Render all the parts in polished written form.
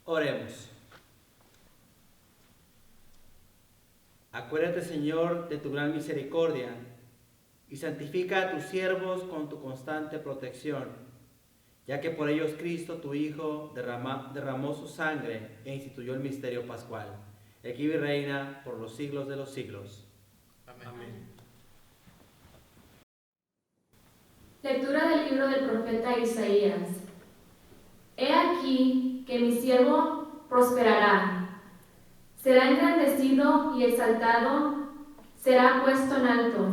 Oremos. Acuérdate, Señor, de tu gran misericordia y santifica a tus siervos con tu constante protección, ya que por ellos Cristo, tu Hijo, derramó su sangre e instituyó el misterio pascual, el que vive y reina por los siglos de los siglos. Amén. Lectura del libro del profeta Isaías. He aquí que mi siervo prosperará, será engrandecido y exaltado, será puesto en alto.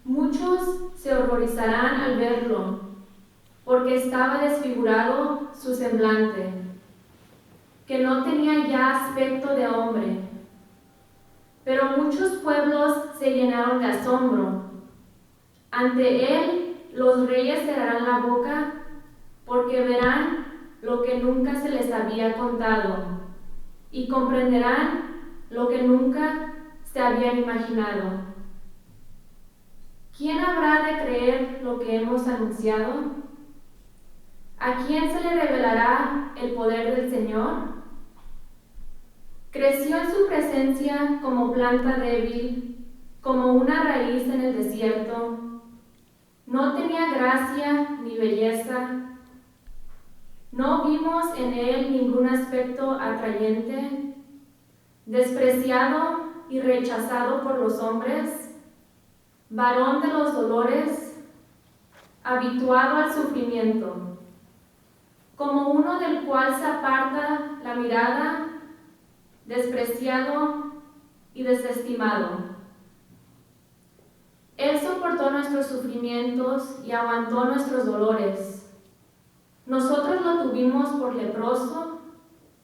Muchos se horrorizarán al verlo, porque estaba desfigurado su semblante, que no tenía ya aspecto de hombre. Pero muchos pueblos se llenaron de asombro. Ante él los reyes cerrarán la boca, porque verán lo que nunca se les había contado, y comprenderán lo que nunca se habían imaginado. ¿Quién habrá de creer lo que hemos anunciado? ¿A quién se le revelará el poder del Señor? Creció en su presencia como planta débil, como una raíz en el desierto. No tenía gracia ni belleza. No vimos en él ningún aspecto atrayente, despreciado y rechazado por los hombres, varón de los dolores, habituado al sufrimiento, como uno del cual se aparta la mirada, despreciado y desestimado. Él soportó nuestros sufrimientos y aguantó nuestros dolores. Nosotros lo tuvimos por leproso,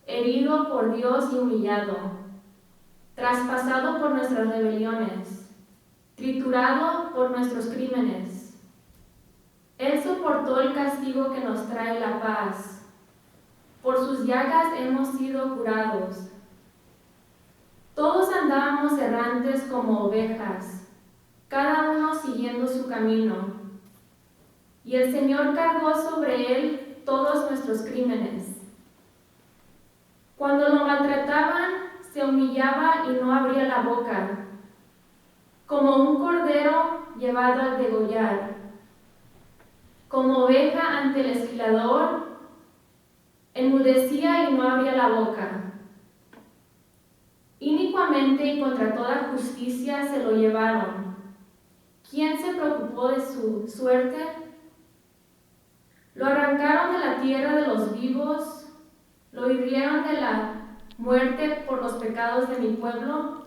herido por Dios y humillado, traspasado por nuestras rebeliones, triturado por nuestros crímenes. Él soportó el castigo que nos trae la paz. Por sus llagas hemos sido curados. Todos andábamos errantes como ovejas, cada uno siguiendo su camino. Y el Señor cargó sobre él todos nuestros crímenes. Cuando lo maltrataban, se humillaba y no abría la boca, como un cordero llevado al degollar, como oveja ante el esquilador, enmudecía y no abría la boca. Inicuamente y contra toda justicia se lo llevaron. ¿Quién se preocupó de su suerte? Lo arrancaron de la tierra de los vivos, lo hirieron de la muerte por los pecados de mi pueblo,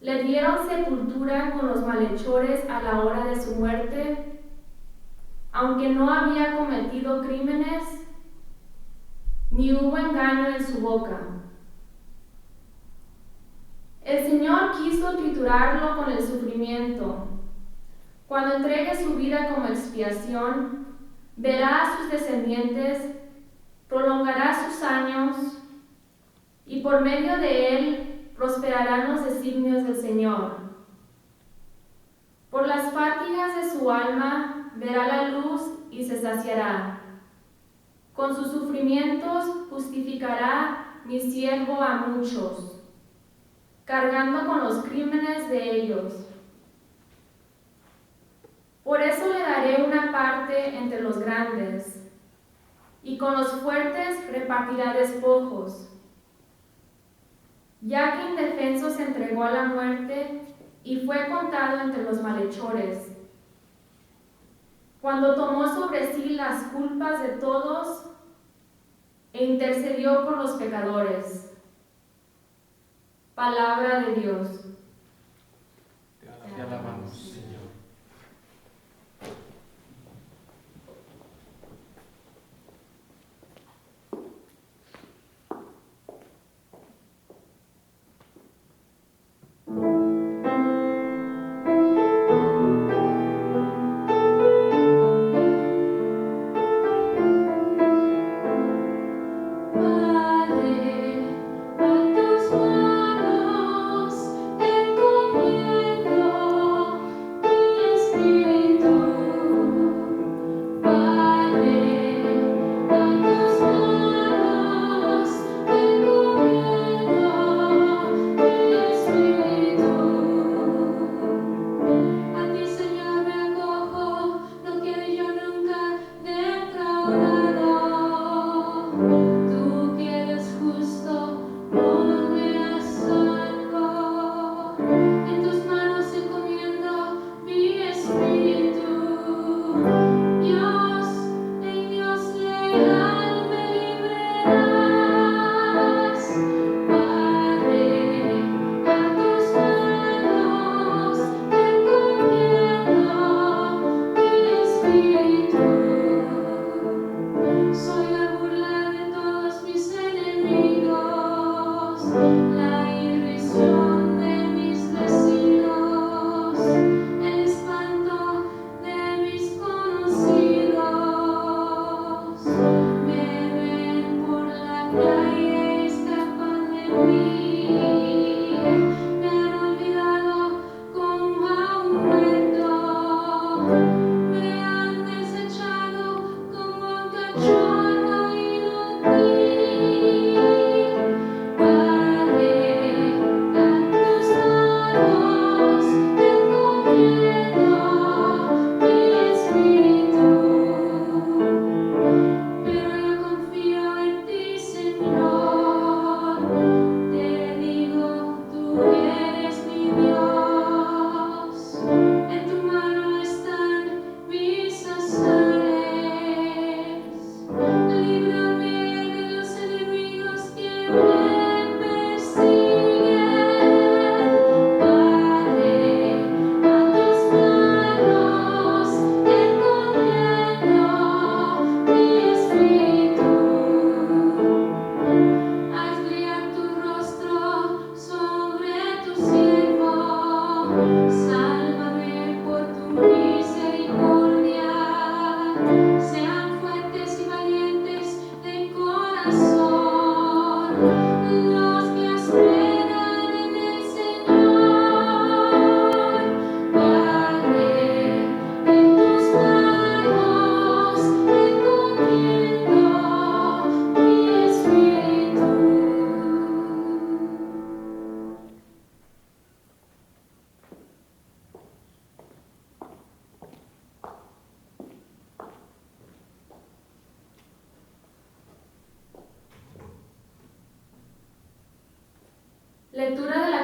le dieron sepultura con los malhechores a la hora de su muerte, aunque no había cometido crímenes, ni hubo engaño en su boca. El Señor quiso triturarlo con el sufrimiento. Cuando entregue su vida como expiación, verá a sus descendientes, prolongará sus años, y por medio de él prosperarán los designios del Señor. Por las fatigas de su alma verá la luz y se saciará. Con sus sufrimientos justificará mi siervo a muchos, cargando con los crímenes de ellos. Por eso le daré una parte entre los grandes, y con los fuertes repartirá despojos. Ya que indefenso se entregó a la muerte y fue contado entre los malhechores. Cuando tomó sobre sí las culpas de todos e intercedió por los pecadores. Palabra de Dios. Te alabamos, Señor. Padre, a tus manos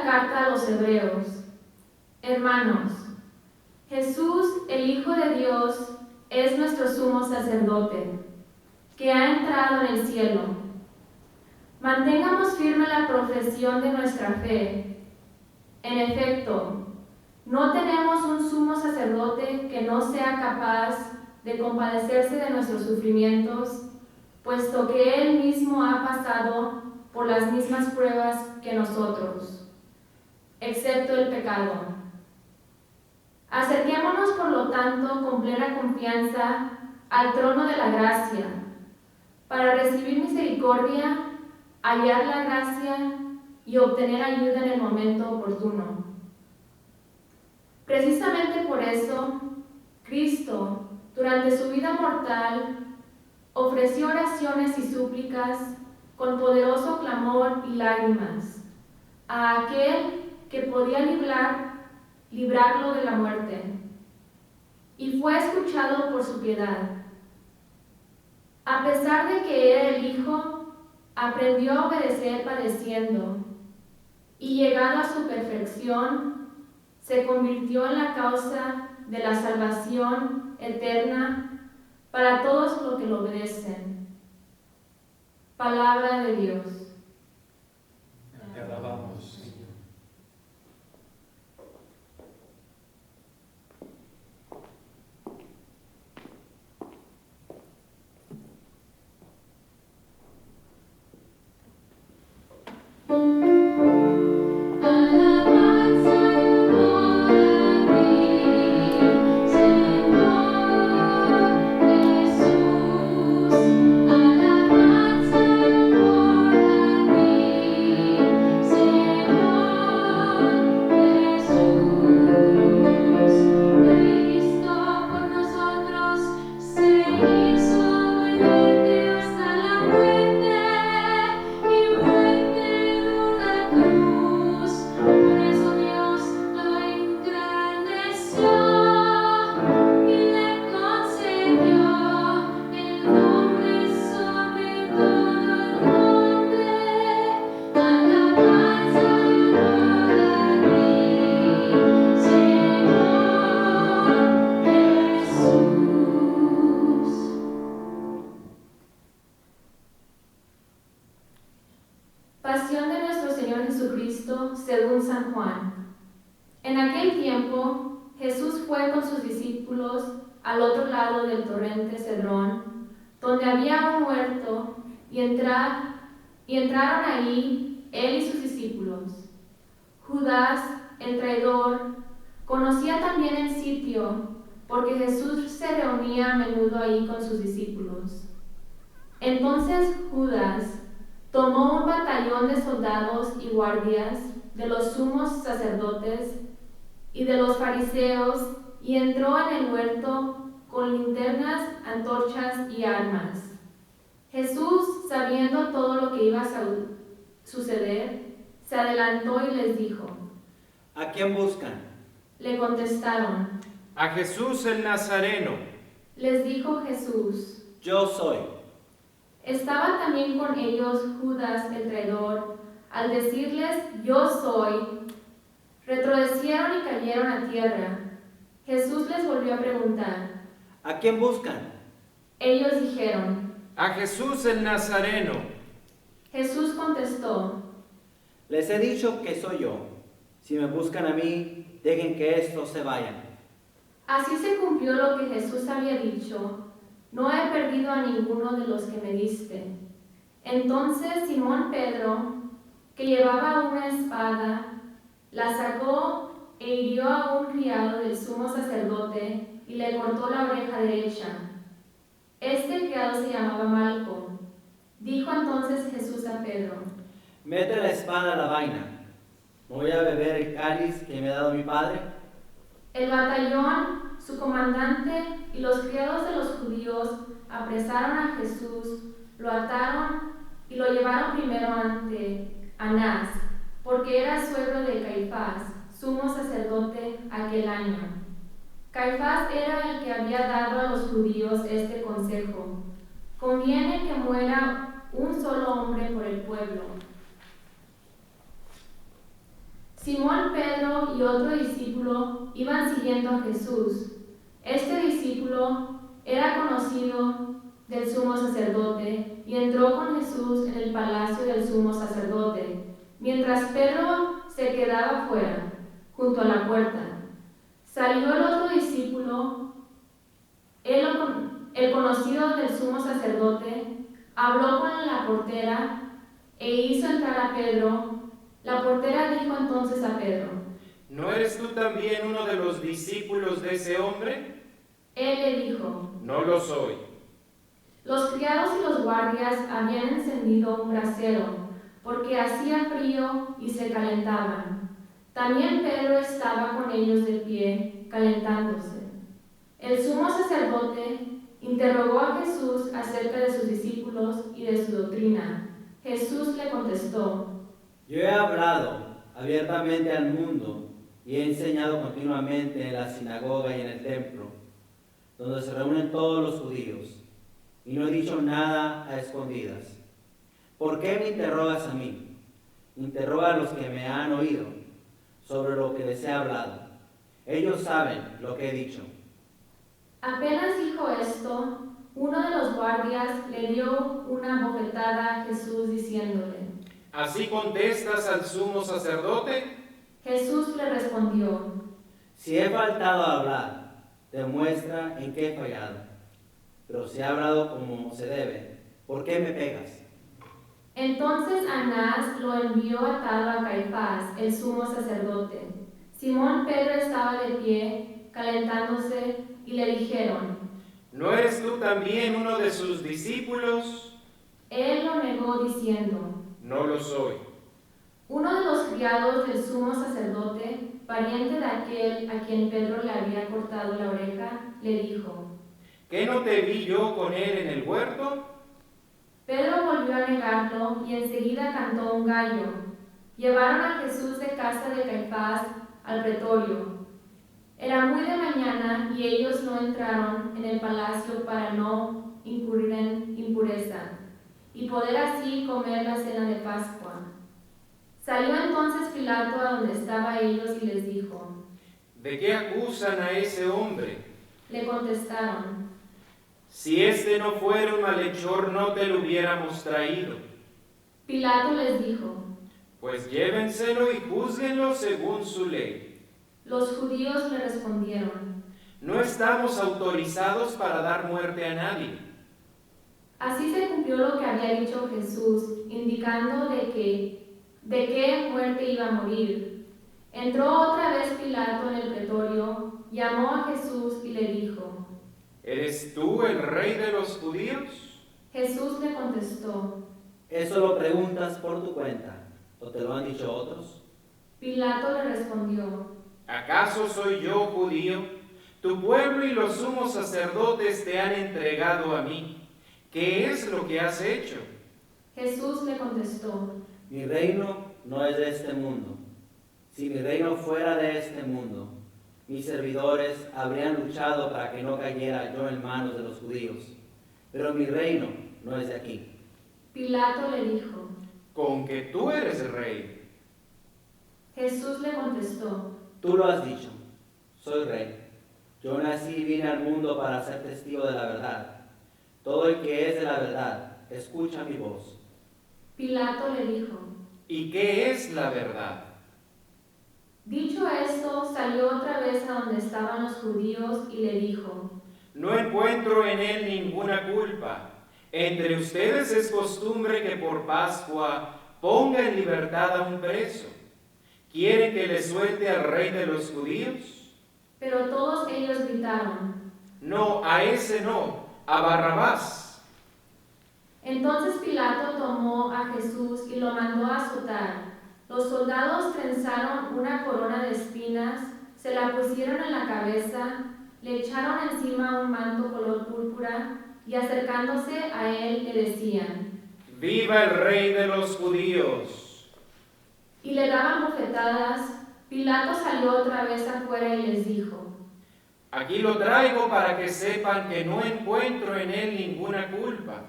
carta a los Hebreos. Hermanos, Jesús, el Hijo de Dios, es nuestro sumo sacerdote, que ha entrado en el cielo. Mantengamos firme la profesión de nuestra fe. En efecto, no tenemos un sumo sacerdote que no sea capaz de compadecerse de nuestros sufrimientos, puesto que Él mismo ha pasado por las mismas pruebas que nosotros, excepto el pecado. Acerquémonos, por lo tanto, con plena confianza al trono de la gracia, para recibir misericordia, hallar la gracia y obtener ayuda en el momento oportuno. Precisamente por eso, Cristo, durante su vida mortal, ofreció oraciones y súplicas con poderoso clamor y lágrimas a aquel que podía librarlo de la muerte, y fue escuchado por su piedad. A pesar de que era el Hijo, aprendió a obedecer padeciendo, y llegado a su perfección, se convirtió en la causa de la salvación eterna para todos los que lo obedecen. Palabra de Dios. Te alabamos, Señor. Pasión de nuestro Señor Jesucristo según San Juan. En aquel tiempo, Jesús fue con sus discípulos al otro lado del torrente Cedrón, donde había un huerto, y entraron ahí él y sus discípulos. Judas, el traidor, conocía también el sitio, porque Jesús se reunía a menudo ahí con sus discípulos. Entonces Judas tomó un batallón de soldados y guardias de los sumos sacerdotes y de los fariseos y entró en el huerto con linternas, antorchas y armas. Jesús, sabiendo todo lo que iba a suceder, se adelantó y les dijo: ¿A quién buscan? Le contestaron. A Jesús el Nazareno. Les dijo Jesús: Yo soy. Estaba también con ellos Judas el traidor. Al decirles yo soy, retrocedieron y cayeron a tierra. Jesús les volvió a preguntar. ¿A quién buscan? Ellos dijeron. A Jesús el Nazareno. Jesús contestó. Les he dicho que soy yo. Si me buscan a mí, dejen que estos se vayan. Así se cumplió lo que Jesús había dicho. No he perdido a ninguno de los que me diste. Entonces Simón Pedro, que llevaba una espada, la sacó e hirió a un criado del sumo sacerdote y le cortó la oreja derecha. Este criado se llamaba Malco. Dijo entonces Jesús a Pedro: Mete la espada a la vaina. ¿No voy a beber el cáliz que me ha dado mi padre? El batallón, su comandante y los criados de los judíos apresaron a Jesús, lo ataron y lo llevaron primero ante Anás, porque era suegro de Caifás, sumo sacerdote aquel año. Caifás era el que había dado a los judíos este consejo: conviene que muera un solo hombre por el pueblo. Simón Pedro y otro discípulo iban siguiendo a Jesús. Este discípulo era conocido del sumo sacerdote y entró con Jesús en el palacio del sumo sacerdote, mientras Pedro se quedaba fuera, junto a la puerta. Salió el otro discípulo, el conocido del sumo sacerdote, habló con la portera e hizo entrar a Pedro. La portera dijo entonces a Pedro: ¿No eres tú también uno de los discípulos de ese hombre? Él le dijo: No lo soy. Los criados y los guardias habían encendido un brasero, porque hacía frío y se calentaban. También Pedro estaba con ellos de pie, calentándose. El sumo sacerdote interrogó a Jesús acerca de sus discípulos y de su doctrina. Jesús le contestó: Yo he hablado abiertamente al mundo y he enseñado continuamente en la sinagoga y en el templo, donde se reúnen todos los judíos, y no he dicho nada a escondidas. ¿Por qué me interrogas a mí? Interroga a los que me han oído sobre lo que les he hablado. Ellos saben lo que he dicho. Apenas dijo esto, uno de los guardias le dio una bofetada a Jesús diciéndole: ¿Así contestas al sumo sacerdote? Jesús le respondió: Si he faltado a hablar, demuestra en qué he fallado. Pero si he hablado como se debe, ¿por qué me pegas? Entonces Anás lo envió atado a Caifás, el sumo sacerdote. Simón Pedro estaba de pie, calentándose, y le dijeron: ¿No eres tú también uno de sus discípulos? Él lo negó diciendo: No lo soy. Uno de los criados del sumo sacerdote, pariente de aquel a quien Pedro le había cortado la oreja, le dijo: ¿Qué no te vi yo con él en el huerto? Pedro volvió a negarlo y enseguida cantó un gallo. Llevaron a Jesús de casa de Caifás al pretorio. Era muy de mañana y ellos no entraron en el palacio para no incurrir en impureza y poder así comer la cena de Pascua. Salió entonces Pilato a donde estaban ellos y les dijo: ¿De qué acusan a ese hombre? Le contestaron: Si este no fuera un malhechor, no te lo hubiéramos traído. Pilato les dijo: Pues llévenselo y júzguenlo según su ley. Los judíos le respondieron: No estamos autorizados para dar muerte a nadie. Así se cumplió lo que había dicho Jesús, indicando de qué muerte iba a morir. Entró otra vez Pilato en el pretorio, llamó a Jesús y le dijo: ¿Eres tú el rey de los judíos? Jesús le contestó: ¿Eso lo preguntas por tu cuenta o te lo han dicho otros? Pilato le respondió: ¿Acaso soy yo judío? Tu pueblo y los sumos sacerdotes te han entregado a mí. ¿Qué es lo que has hecho? Jesús le contestó: Mi reino no es de este mundo. Si mi reino fuera de este mundo, mis servidores habrían luchado para que no cayera yo en manos de los judíos. Pero mi reino no es de aquí. Pilato le dijo: Con que tú eres rey. Jesús le contestó: Tú lo has dicho, soy rey. Yo nací y vine al mundo para ser testigo de la verdad. Todo el que es de la verdad, escucha mi voz. Pilato le dijo: ¿Y qué es la verdad? Dicho esto, salió otra vez a donde estaban los judíos y le dijo: No encuentro en él ninguna culpa. Entre ustedes es costumbre que por Pascua ponga en libertad a un preso. ¿Quieren que le suelte al rey de los judíos? Pero todos ellos gritaron: No, a ese no, a Barrabás. Entonces Pilato tomó a Jesús y lo mandó a azotar. Los soldados trenzaron una corona de espinas, se la pusieron en la cabeza, le echaron encima un manto color púrpura y acercándose a él le decían: ¡Viva el rey de los judíos! Y le daban bofetadas. Pilato salió otra vez afuera y les dijo: Aquí lo traigo para que sepan que no encuentro en él ninguna culpa.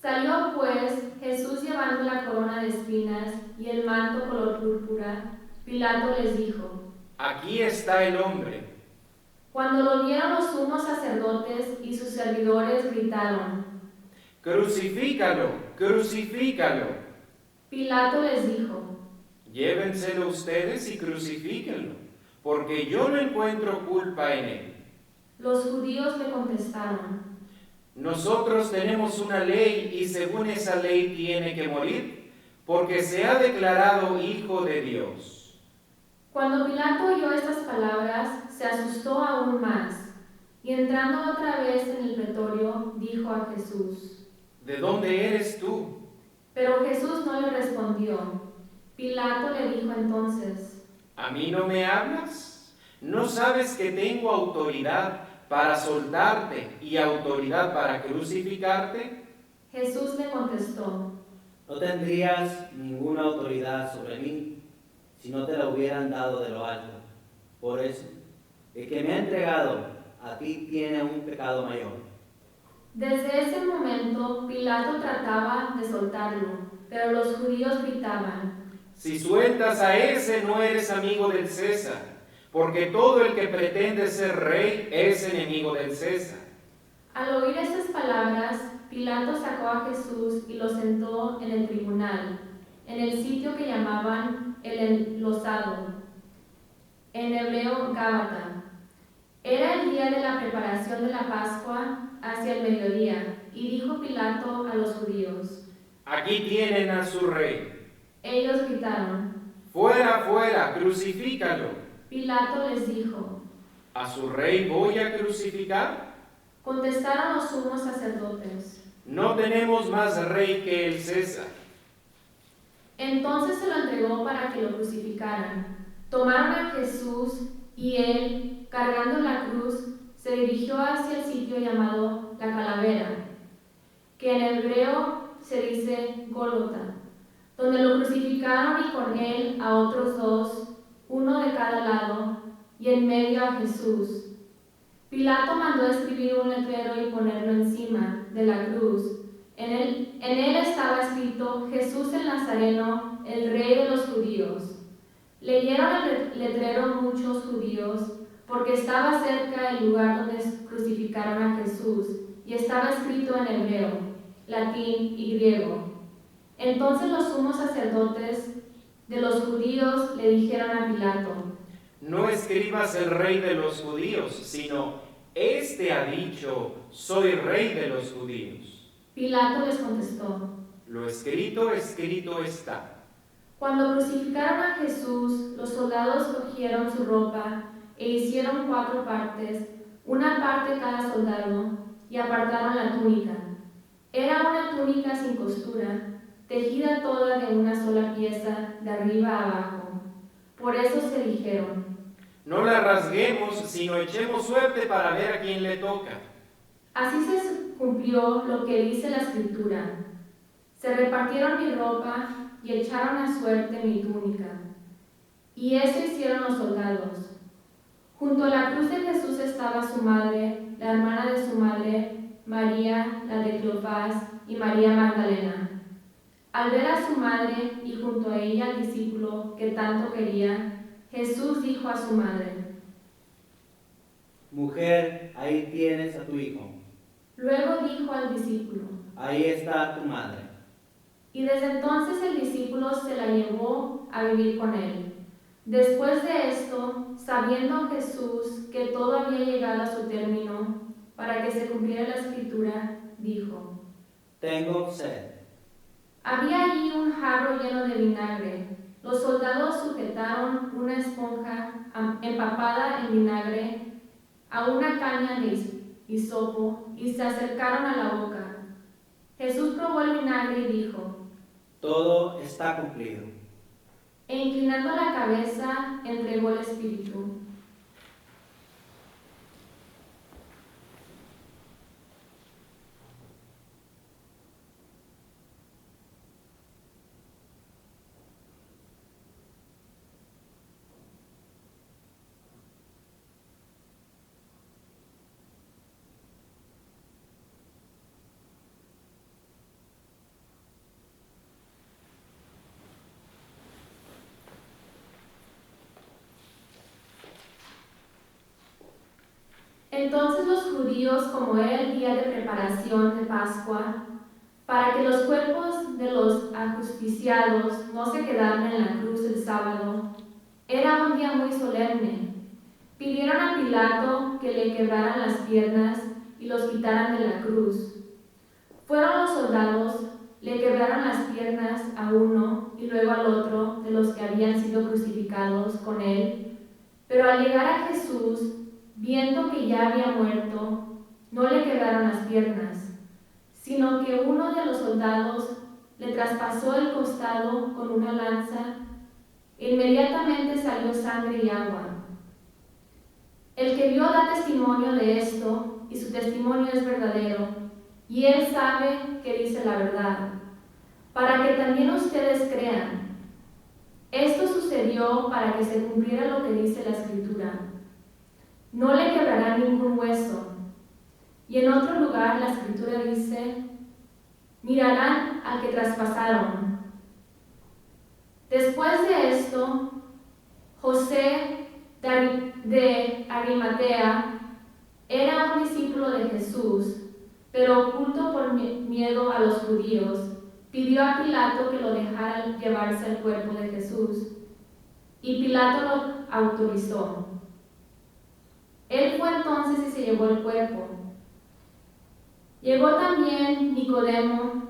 Salió pues Jesús llevando la corona de espinas y el manto color púrpura, Pilato les dijo. Aquí está el hombre. Cuando lo vieron los sumos sacerdotes y sus servidores gritaron. Crucifícalo, crucifícalo. Pilato les dijo. Llévenselo ustedes y crucifíquenlo, porque yo no encuentro culpa en él. Los judíos le contestaron. Nosotros tenemos una ley y según esa ley tiene que morir, porque se ha declarado hijo de Dios. Cuando Pilato oyó estas palabras, se asustó aún más, y entrando otra vez en el pretorio, dijo a Jesús. ¿De dónde eres tú? Pero Jesús no le respondió. Pilato le dijo entonces. ¿A mí no me hablas? ¿No sabes que tengo autoridad para soltarte y autoridad para crucificarte? Jesús le contestó. No tendrías ninguna autoridad sobre mí si no te la hubieran dado de lo alto. Por eso, el que me ha entregado a ti tiene un pecado mayor. Desde ese momento, Pilato trataba de soltarlo, pero los judíos gritaban. Si sueltas a ese, no eres amigo del César, porque todo el que pretende ser rey es enemigo del César. Al oír estas palabras, Pilato sacó a Jesús y lo sentó en el tribunal, en el sitio que llamaban el Enlosado, en hebreo Gábata. Era el día de la preparación de la Pascua hacia el mediodía, y dijo Pilato a los judíos. Aquí tienen a su rey. Ellos gritaron. Fuera, fuera, crucifícalo. Pilato les dijo. ¿A su rey voy a crucificar? Contestaron los sumos sacerdotes. No tenemos más rey que el César. Entonces se lo entregó para que lo crucificaran. Tomaron a Jesús y él, cargando la cruz, se dirigió hacia el sitio llamado la Calavera, que en hebreo se dice Gólgota, donde lo crucificaron y con él a otros dos, uno de cada lado, y en medio a Jesús. Pilato mandó escribir un letrero y ponerlo encima de la cruz. En él estaba escrito Jesús el Nazareno, el Rey de los judíos. Leyeron el letrero muchos judíos, porque estaba cerca el lugar donde crucificaron a Jesús, y estaba escrito en hebreo, latín y griego. Entonces los sumos sacerdotes de los judíos le dijeron a Pilato. No escribas el rey de los judíos, sino este ha dicho, soy rey de los judíos. Pilato les contestó. Lo escrito, escrito está. Cuando crucificaron a Jesús, los soldados cogieron su ropa e hicieron 4 partes, una parte cada soldado, y apartaron la túnica. Era una túnica sin costura, tejida toda de una sola pieza, de arriba a abajo. Por eso se dijeron. No la rasguemos, sino echemos suerte para ver a quién le toca. Así se cumplió lo que dice la Escritura. Se repartieron mi ropa y echaron a suerte mi túnica. Y eso hicieron los soldados. Junto a la cruz de Jesús estaba su madre, la hermana de su madre, María, la de Cleofás, y María Magdalena. Al ver a su madre y junto a ella al discípulo que tanto quería, Jesús dijo a su madre. Mujer, ahí tienes a tu hijo. Luego dijo al discípulo. Ahí está tu madre. Y desde entonces el discípulo se la llevó a vivir con él. Después de esto, sabiendo Jesús que todo había llegado a su término, para que se cumpliera la Escritura, dijo: Tengo sed. Había allí un jarro lleno de vinagre. Los soldados sujetaron una esponja empapada en vinagre a una caña de hisopo y se acercaron a la boca. Jesús probó el vinagre y dijo: Todo está cumplido. E inclinando la cabeza, entregó el espíritu. Entonces los judíos, como era el día de preparación de Pascua, para que los cuerpos de los ajusticiados no se quedaran en la cruz el sábado, era un día muy solemne. Pidieron a Pilato que le quebraran las piernas y los quitaran de la cruz. Fueron los soldados, le quebraron las piernas a uno y luego al otro de los que habían sido crucificados con él, pero al llegar a Jesús, viendo que ya había muerto, no le quebraron las piernas, sino que uno de los soldados le traspasó el costado con una lanza. Inmediatamente salió sangre y agua. El que vio da testimonio de esto, y su testimonio es verdadero, y él sabe que dice la verdad, para que también ustedes crean. Esto sucedió para que se cumpliera lo que dice la Escritura: no le quebrará ningún hueso. Y en otro lugar la Escritura dice: mirarán al que traspasaron. Después de esto, José de Arimatea era un discípulo de Jesús, pero oculto por miedo a los judíos, pidió a Pilato que lo dejara llevarse el cuerpo de Jesús, y Pilato lo autorizó. Él fue entonces y se llevó el cuerpo. Llegó también Nicodemo,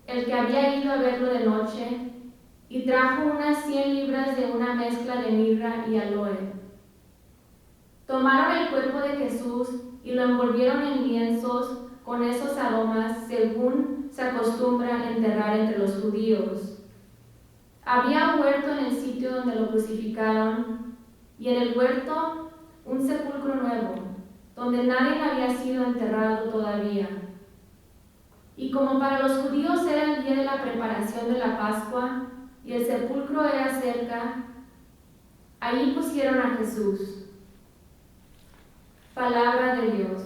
el que había ido a verlo de noche, y trajo unas 100 libras de una mezcla de mirra y aloe. Tomaron el cuerpo de Jesús y lo envolvieron en lienzos con esos aromas, según se acostumbra enterrar entre los judíos. Había un huerto en el sitio donde lo crucificaron, y en el huerto un sepulcro nuevo, donde nadie había sido enterrado todavía. Y como para los judíos era el día de la preparación de la Pascua, y el sepulcro era cerca, allí pusieron a Jesús. Palabra de Dios.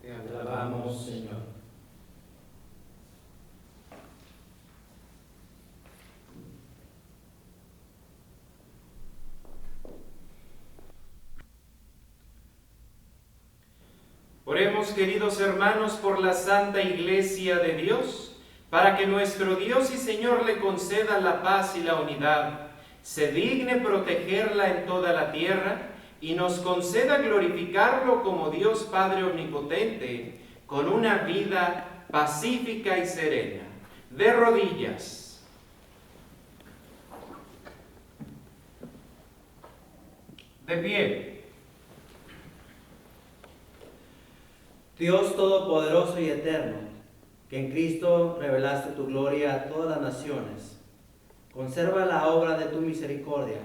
Te alabamos, Señor. Oremos, queridos hermanos, por la Santa Iglesia de Dios, para que nuestro Dios y Señor le conceda la paz y la unidad, se digne protegerla en toda la tierra y nos conceda glorificarlo como Dios Padre Omnipotente, con una vida pacífica y serena. De rodillas. De pie. Dios Todopoderoso y Eterno, que en Cristo revelaste tu gloria a todas las naciones, conserva la obra de tu misericordia,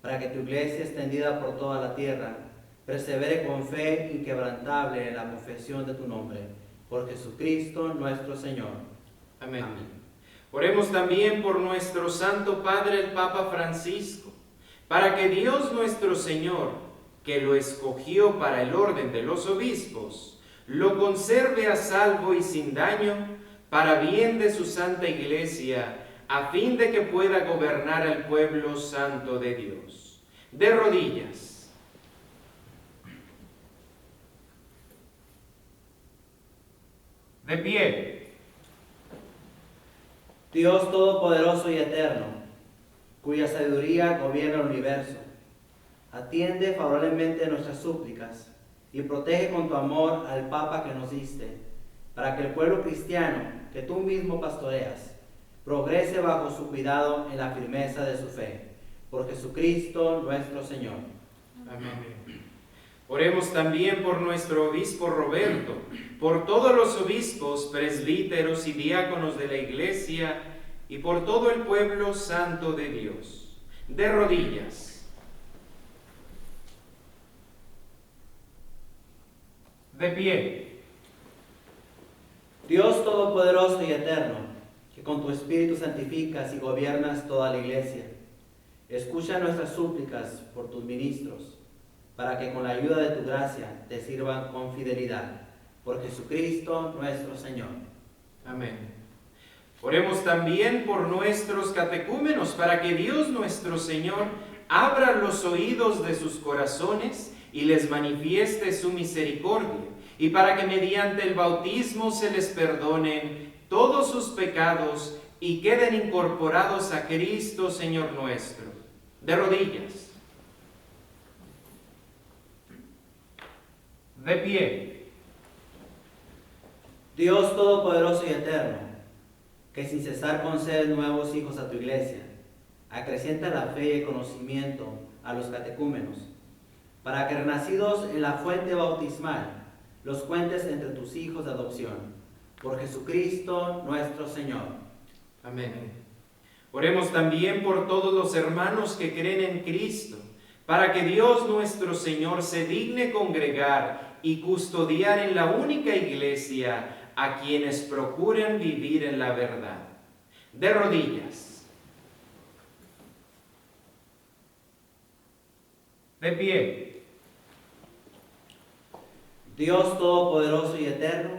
para que tu iglesia, extendida por toda la tierra, persevere con fe inquebrantable en la confesión de tu nombre, por Jesucristo nuestro Señor. Amén. Oremos también por nuestro Santo Padre, el Papa Francisco, para que Dios nuestro Señor, que lo escogió para el orden de los obispos, lo conserve a salvo y sin daño, para bien de su Santa Iglesia, a fin de que pueda gobernar al pueblo santo de Dios. De rodillas. De pie. Dios Todopoderoso y Eterno, cuya sabiduría gobierna el universo, atiende favorablemente nuestras súplicas y protege con tu amor al Papa que nos diste, para que el pueblo cristiano que tú mismo pastoreas progrese bajo su cuidado en la firmeza de su fe. Por Jesucristo nuestro Señor. Amén. Oremos también por nuestro obispo Roberto, por todos los obispos, presbíteros y diáconos de la Iglesia y por todo el pueblo santo de Dios. De rodillas. De pie. Dios Todopoderoso y Eterno, que con tu Espíritu santificas y gobiernas toda la Iglesia, escucha nuestras súplicas por tus ministros, para que con la ayuda de tu gracia te sirvan con fidelidad. Por Jesucristo nuestro Señor. Amén. Oremos también por nuestros catecúmenos, para que Dios nuestro Señor abra los oídos de sus corazones y les manifieste su misericordia, y para que mediante el bautismo se les perdonen todos sus pecados y queden incorporados a Cristo, Señor nuestro. De rodillas. De pie. Dios Todopoderoso y Eterno, que sin cesar concedes nuevos hijos a tu iglesia, acrecienta la fe y el conocimiento a los catecúmenos, para que renacidos en la fuente bautismal, los cuentes entre tus hijos de adopción, por Jesucristo nuestro Señor. Amén. Oremos también por todos los hermanos que creen en Cristo, para que Dios nuestro Señor se digne congregar y custodiar en la única iglesia a quienes procuran vivir en la verdad. De rodillas. De pie. Dios Todopoderoso y Eterno,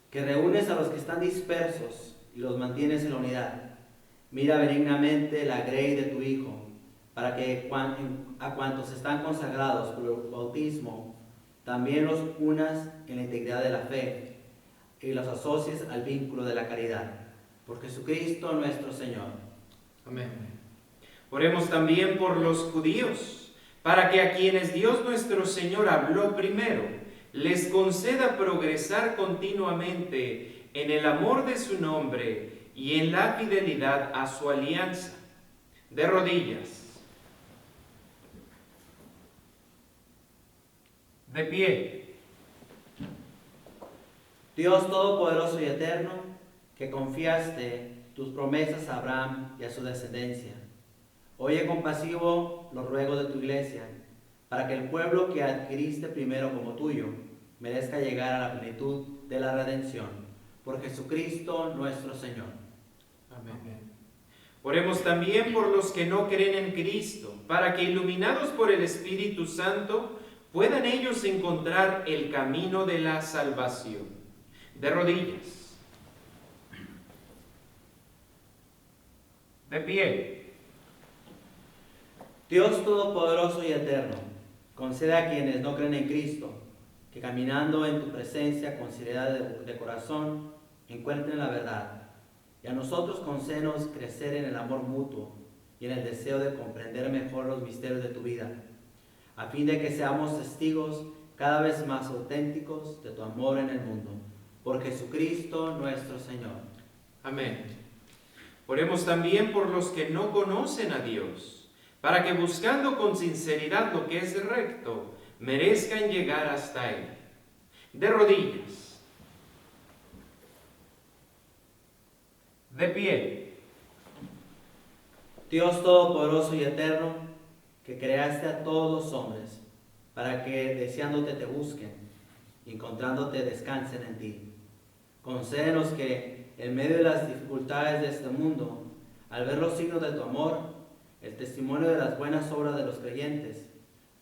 que reúnes a los que están dispersos y los mantienes en la unidad, mira benignamente la grey de tu Hijo, para que a cuantos están consagrados por el bautismo, también los unas en la integridad de la fe y los asocies al vínculo de la caridad. Por Jesucristo nuestro Señor. Amén. Oremos también por los judíos, para que a quienes Dios nuestro Señor habló primero, les conceda progresar continuamente en el amor de su nombre y en la fidelidad a su alianza. De rodillas. De pie. Dios Todopoderoso y Eterno, que confiaste tus promesas a Abraham y a su descendencia, oye compasivo los ruegos de tu iglesia, para que el pueblo que adquiriste primero como tuyo merezca llegar a la plenitud de la redención. Por Jesucristo nuestro Señor. Amén. Oremos también por los que no creen en Cristo, para que iluminados por el Espíritu Santo puedan ellos encontrar el camino de la salvación. De rodillas. De pie. Dios Todopoderoso y Eterno, concede a quienes no creen en Cristo, que caminando en tu presencia con seriedad de corazón, encuentren la verdad. Y a nosotros concédenos crecer en el amor mutuo y en el deseo de comprender mejor los misterios de tu vida, a fin de que seamos testigos cada vez más auténticos de tu amor en el mundo. Por Jesucristo nuestro Señor. Amén. Oremos también por los que no conocen a Dios, para que buscando con sinceridad lo que es recto, merezcan llegar hasta Él. De rodillas. De pie. Dios Todopoderoso y Eterno, que creaste a todos los hombres, para que deseándote te busquen y encontrándote descansen en ti. Concédenos que, en medio de las dificultades de este mundo, al ver los signos de tu amor, el testimonio de las buenas obras de los creyentes,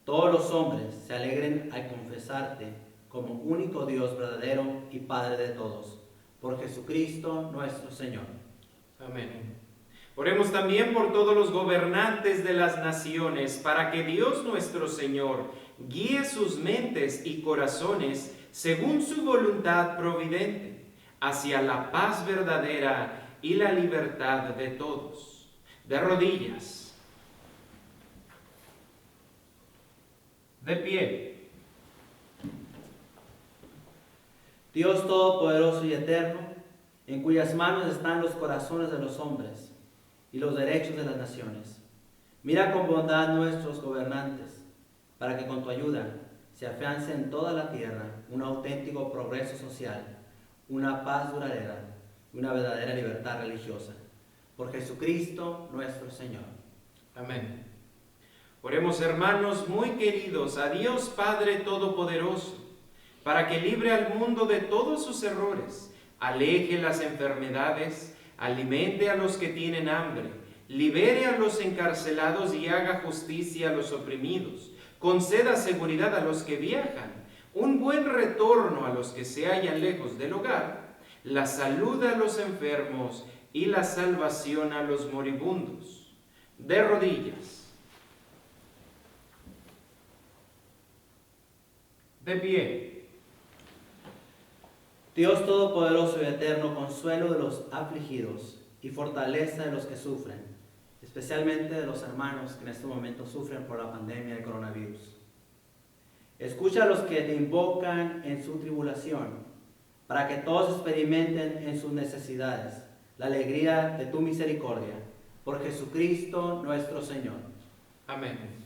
todos los hombres se alegren al confesarte como único Dios verdadero y Padre de todos. Por Jesucristo nuestro Señor. Amén. Oremos también por todos los gobernantes de las naciones, para que Dios nuestro Señor guíe sus mentes y corazones según su voluntad providente, hacia la paz verdadera y la libertad de todos. De rodillas. De pie. Dios Todopoderoso y Eterno, en cuyas manos están los corazones de los hombres y los derechos de las naciones, mira con bondad nuestros gobernantes, para que con tu ayuda se afiance en toda la tierra un auténtico progreso social, una paz duradera y una verdadera libertad religiosa. Por Jesucristo nuestro Señor. Amén. Oremos, hermanos muy queridos, a Dios Padre Todopoderoso, para que libre al mundo de todos sus errores, aleje las enfermedades, alimente a los que tienen hambre, libere a los encarcelados y haga justicia a los oprimidos, conceda seguridad a los que viajan, un buen retorno a los que se hallan lejos del hogar, la salud a los enfermos y la salvación a los moribundos. De rodillas. De pie. Dios Todopoderoso y Eterno, consuelo de los afligidos y fortaleza de los que sufren, especialmente de los hermanos que en este momento sufren por la pandemia del coronavirus. Escucha a los que te invocan en su tribulación, para que todos experimenten en sus necesidades la alegría de tu misericordia. Por Jesucristo nuestro Señor. Amén.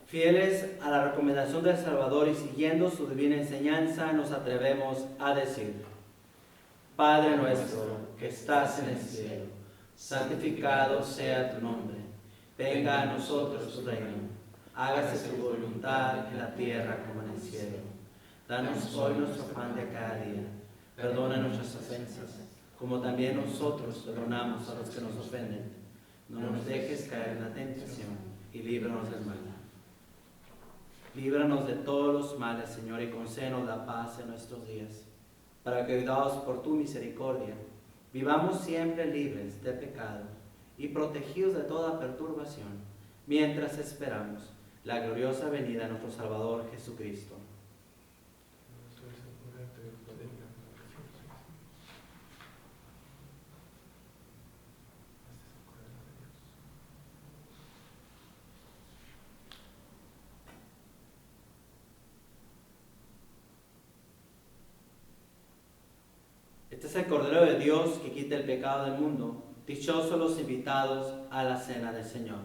Fieles a la recomendación del Salvador y siguiendo su divina enseñanza, nos atrevemos a decir: Padre nuestro que estás en el cielo, santificado sea tu nombre. Venga a nosotros tu reino. Hágase tu voluntad en la tierra como en el cielo. Danos hoy nuestro pan de cada día. Perdona nuestras ofensas, como también nosotros perdonamos a los que nos ofenden. No nos dejes caer en la tentación y líbranos del mal. Líbranos de todos los males, Señor, y concédenos la paz en nuestros días, para que, ayudados por tu misericordia, vivamos siempre libres de pecado y protegidos de toda perturbación, mientras esperamos la gloriosa venida de nuestro Salvador Jesucristo. Este es el Cordero de Dios que quita el pecado del mundo. Dichosos los invitados a la cena del Señor.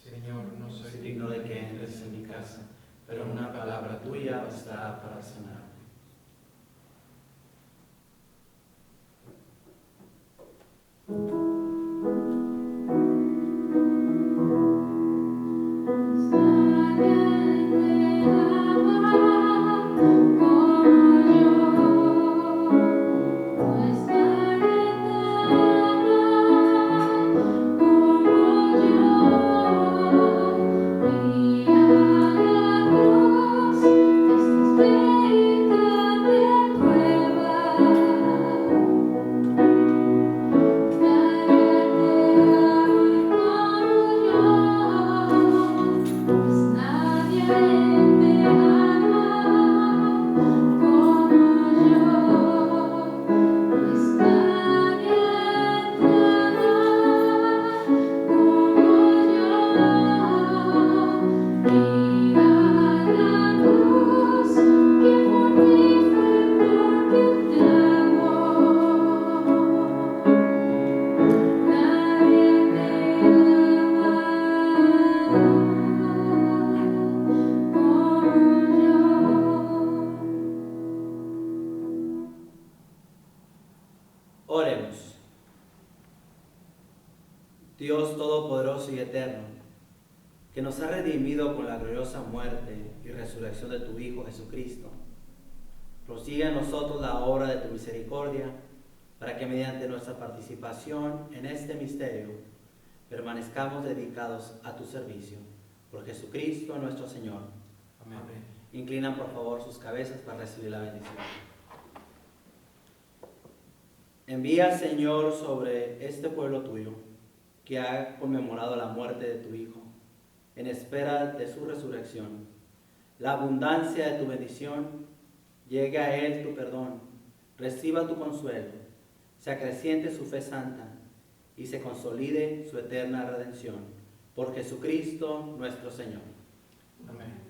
Señor, no soy Digno de que entres en mi casa, pero una palabra tuya bastará para sanarme. Espíritu glorioso y eterno, que nos ha redimido con la gloriosa muerte y resurrección de tu Hijo Jesucristo, prosigue en nosotros la obra de tu misericordia, para que mediante nuestra participación en este misterio permanezcamos dedicados a tu servicio. Por Jesucristo nuestro Señor. Amén. Inclinan por favor sus cabezas para recibir la bendición. Envía, Señor, sobre este pueblo tuyo, que ha conmemorado la muerte de tu Hijo, en espera de su resurrección, la abundancia de tu bendición, llegue a él tu perdón, reciba tu consuelo, se acreciente su fe santa y se consolide su eterna redención. Por Jesucristo nuestro Señor. Amén.